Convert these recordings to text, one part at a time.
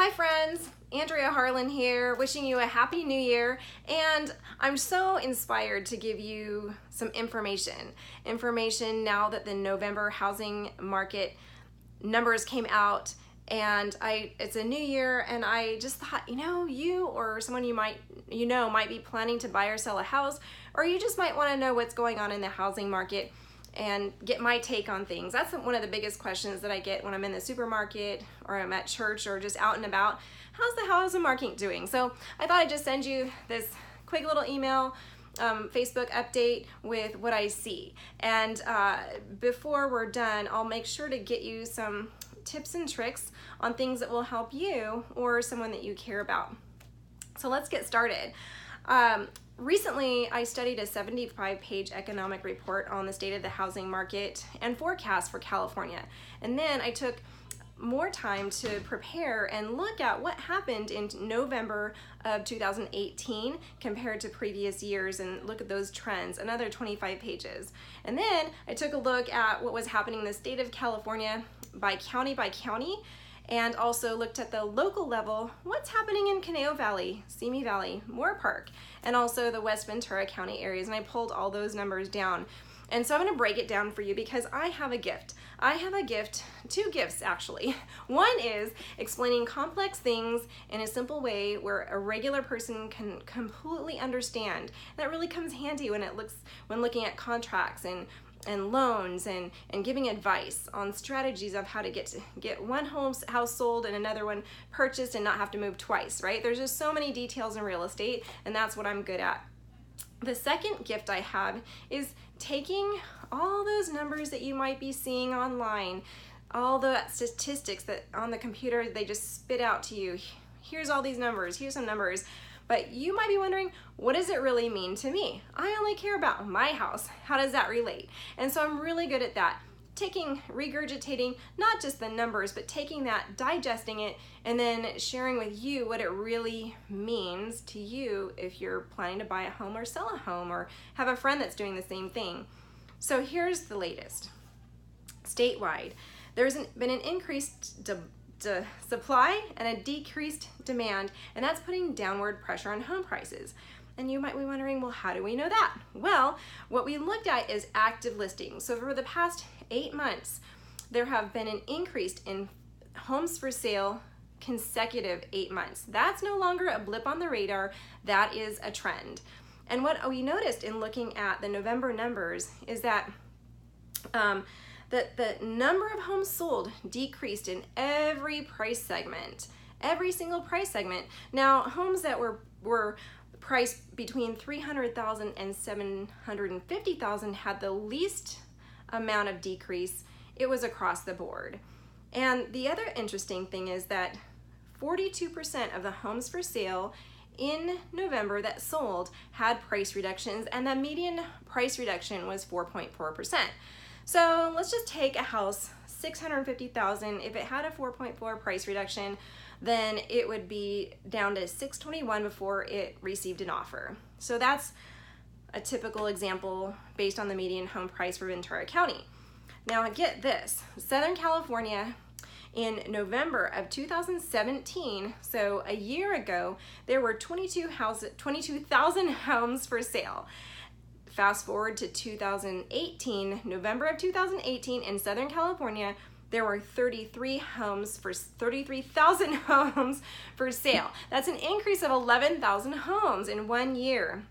Hi friends, Andrea Harlan here, wishing you a happy new year, and I'm so inspired to give you some information now that the November housing market numbers came out, and it's a new year, and I just thought, you or someone might be planning to buy or sell a house, or you just might want to know what's going on in the housing market and get my take on things. That's one of the biggest questions that I get when I'm in the supermarket or I'm at church or just out and about. How's the housing market doing? So I thought I'd just send you this quick little email, Facebook update with what I see. And before we're done, I'll make sure to get you some tips and tricks on things that will help you or someone that you care about. So let's get started. Recently, I studied a 75-page economic report on the state of the housing market and forecast for California. And then I took more time to prepare and look at what happened in November of 2018 compared to previous years and look at those trends, another 25 pages. And then I took a look at what was happening in the state of California by county, and also looked at the local level, what's happening in Conejo Valley, Simi Valley, Moore Park, and also the West Ventura County areas, and I pulled all those numbers down. And so I'm gonna break it down for you because I have a gift. I have a gift, two gifts actually. One is explaining complex things in a simple way where a regular person can completely understand. That really comes handy when looking at contracts and loans and giving advice on strategies of how to get one house sold and another one purchased and not have to move twice, right? There's just so many details in real estate, and that's what I'm good at. The second gift I have is taking all those numbers that you might be seeing online, all the statistics that on the computer they just spit out to you. Here's all these numbers, here's some numbers. But you might be wondering, what does it really mean to me? I only care about my house. How does that relate? And so I'm really good at that. Regurgitating, not just the numbers, but taking that, digesting it, and then sharing with you what it really means to you if you're planning to buy a home or sell a home or have a friend that's doing the same thing. So here's the latest. Statewide, there's been an increased supply and a decreased demand, and that's putting downward pressure on home prices. And you might be wondering, well, how do we know that? Well, what we looked at is active listings. So for the past 8 months, there have been an increase in homes for sale consecutive 8 months. That's no longer a blip on the radar, that is a trend. And what we noticed in looking at the November numbers is that the number of homes sold decreased in every price segment, every single price segment. Now, homes that were priced between $300,000 and $750,000 had the least amount of decrease. It was across the board. And the other interesting thing is that 42% of the homes for sale in November that sold had price reductions, and the median price reduction was 4.4%. So let's just take a house, $650,000. If it had a 4.4 price reduction, then it would be down to $621 before it received an offer. So that's a typical example based on the median home price for Ventura County. Now get this, Southern California in November of 2017, so a year ago, there were 22,000 homes for sale. Fast forward to 2018, November of 2018 in Southern California, there were 33,000 homes for sale. That's an increase of 11,000 homes in 1 year.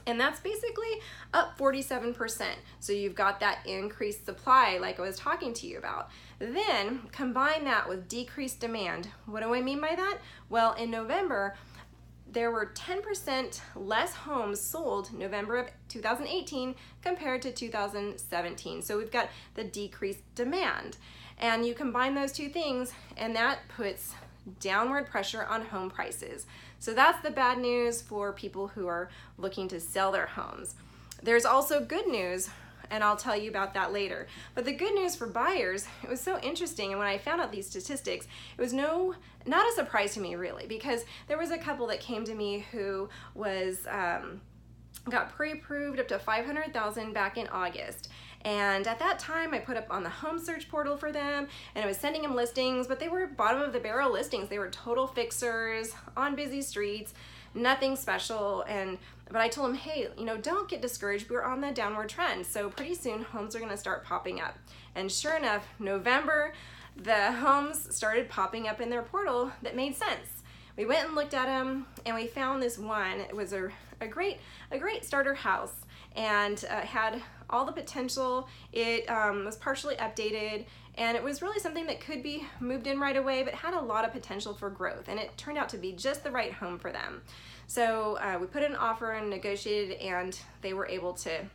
And that's basically up 47%. So you've got that increased supply like I was talking to you about. Then combine that with decreased demand. What do I mean by that? Well, in November, there were 10% less homes sold November of 2018 compared to 2017. So we've got the decreased demand. And you combine those two things, and that puts downward pressure on home prices. So that's the bad news for people who are looking to sell their homes. There's also good news, and I'll tell you about that later. But the good news for buyers, it was so interesting, and when I found out these statistics, it was not a surprise to me really, because there was a couple that came to me who was got pre-approved up to $500,000 back in August. And at that time, I put up on the home search portal for them, and I was sending them listings, but they were bottom of the barrel listings. They were total fixers on busy streets, nothing special. But I told them, hey, don't get discouraged. We're on the downward trend. So pretty soon homes are going to start popping up. And sure enough, November, the homes started popping up in their portal that made sense. We went and looked at them, and we found this one. It was a great starter house, and had all the potential. It was partially updated, and it was really something that could be moved in right away, but had a lot of potential for growth, and it turned out to be just the right home for them. So we put an offer and negotiated, and they were able to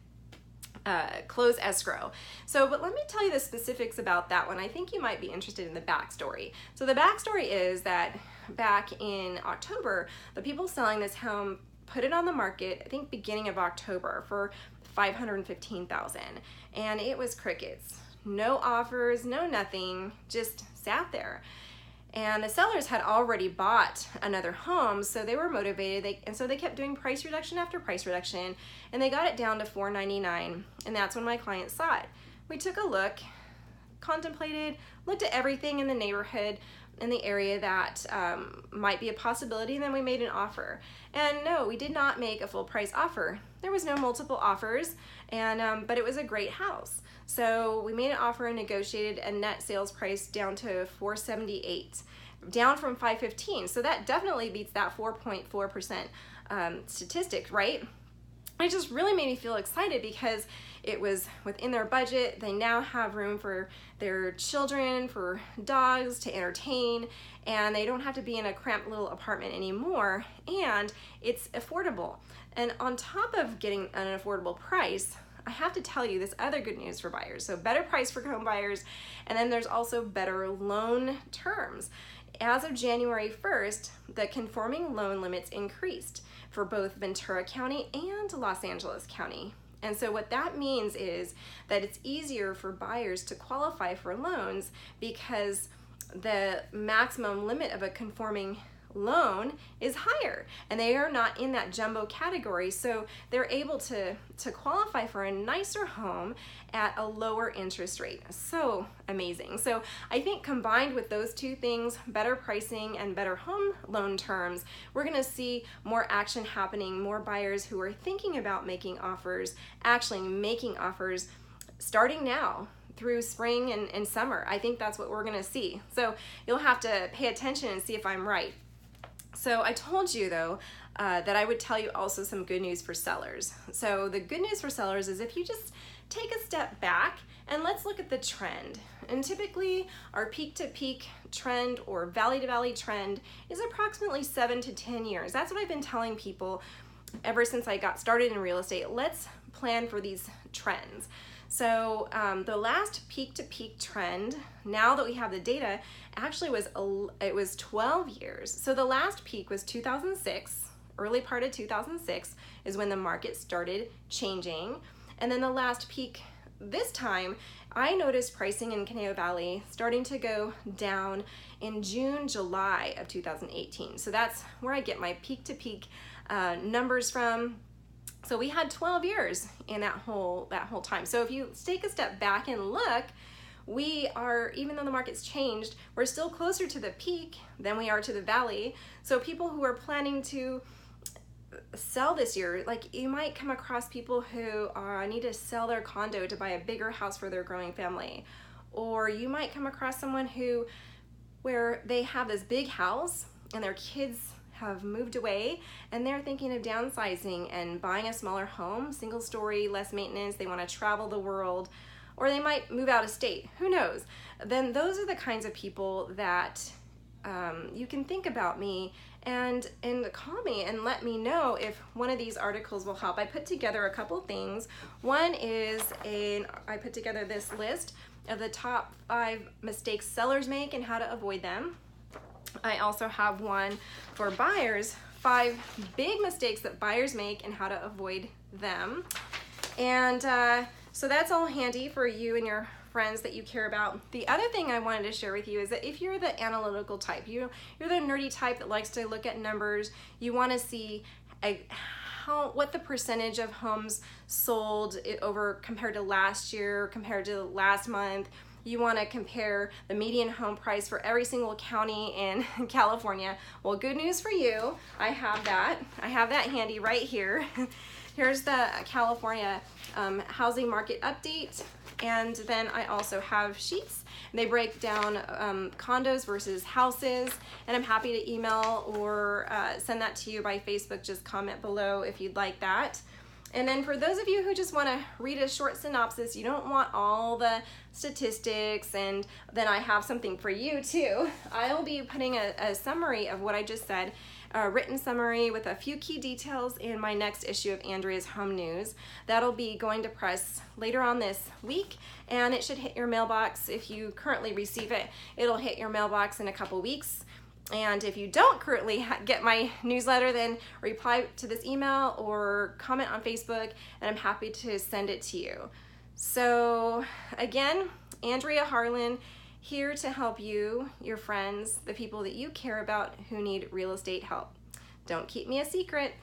close escrow. But let me tell you the specifics about that one. I think you might be interested in the backstory. So the backstory is that back in October, the people selling this home put it on the market, I think beginning of October, for $515,000, and it was crickets. No offers, no nothing, just sat there. And the sellers had already bought another home, so they were motivated. So they kept doing price reduction after price reduction, and they got it down to $499, and that's when my client saw it. We took a look, contemplated, looked at everything in the neighborhood, in the area that might be a possibility, and then we made an offer. And no, we did not make a full price offer. There was no multiple offers, and but it was a great house. So we made an offer and negotiated a net sales price down to $478, down from $515. So that definitely beats that 4.4% statistic, right? It just really made me feel excited because it was within their budget. They now have room for their children, for dogs to entertain, and they don't have to be in a cramped little apartment anymore, and it's affordable. And on top of getting an affordable price, I have to tell you this other good news for buyers. So better price for home buyers, and then there's also better loan terms. As of January 1st, the conforming loan limits increased for both Ventura County and Los Angeles County. And so what that means is that it's easier for buyers to qualify for loans because the maximum limit of a conforming loan is higher, and they are not in that jumbo category, so they're able to qualify for a nicer home at a lower interest rate. So amazing. So I think combined with those two things, better pricing and better home loan terms, we're going to see more action happening, more buyers who are thinking about making offers, actually making offers starting now through spring and summer. I think that's what we're going to see. So you'll have to pay attention and see if I'm right. So I told you though that I would tell you also some good news for sellers. So the good news for sellers is if you just take a step back and let's look at the trend. And typically our peak to peak trend or valley to valley trend is approximately 7 to 10 years. That's what I've been telling people ever since I got started in real estate. Let's plan for these trends. So the last peak to peak trend, now that we have the data, actually was 12 years. So the last peak was 2006, early part of 2006 is when the market started changing. And then the last peak this time, I noticed pricing in Conejo Valley starting to go down in June, July of 2018. So that's where I get my peak to peak numbers from. So we had 12 years in that whole time. So if you take a step back and look, we are, even though the market's changed, we're still closer to the peak than we are to the valley. So people who are planning to sell this year, like you might come across people who need to sell their condo to buy a bigger house for their growing family. Or you might come across someone where they have this big house and their kids have moved away and they're thinking of downsizing and buying a smaller home, single story, less maintenance. They want to travel the world, or they might move out of state. Who knows? Then those are the kinds of people that you can think about me and call me and let me know if one of these articles will help. I put together a couple things. One is I put together this list of the top 5 mistakes sellers make and how to avoid them. I also have one for buyers, 5 big mistakes that buyers make and how to avoid them. And so that's all handy for you and your friends that you care about. The other thing I wanted to share with you is that if you're the analytical type, you're the nerdy type that likes to look at numbers, you want to see what the percentage of homes sold over compared to last year, compared to last month. You want to compare the median home price for every single county in California. Well, good news for you. I have that. I have that handy right here. Here's the California housing market update. And then I also have sheets. They break down condos versus houses. And I'm happy to email or send that to you by Facebook. Just comment below if you'd like that. And then for those of you who just want to read a short synopsis, you don't want all the statistics, and then I have something for you too. I'll be putting a summary of what I just said, a written summary with a few key details in my next issue of Andrea's Home News. That'll be going to press later on this week, and it should hit your mailbox. If you currently receive it, it'll hit your mailbox in a couple weeks. And if you don't currently get my newsletter, then reply to this email or comment on Facebook, and I'm happy to send it to you. So again, Andrea Harlan, here to help you, your friends, the people that you care about who need real estate help. Don't keep me a secret.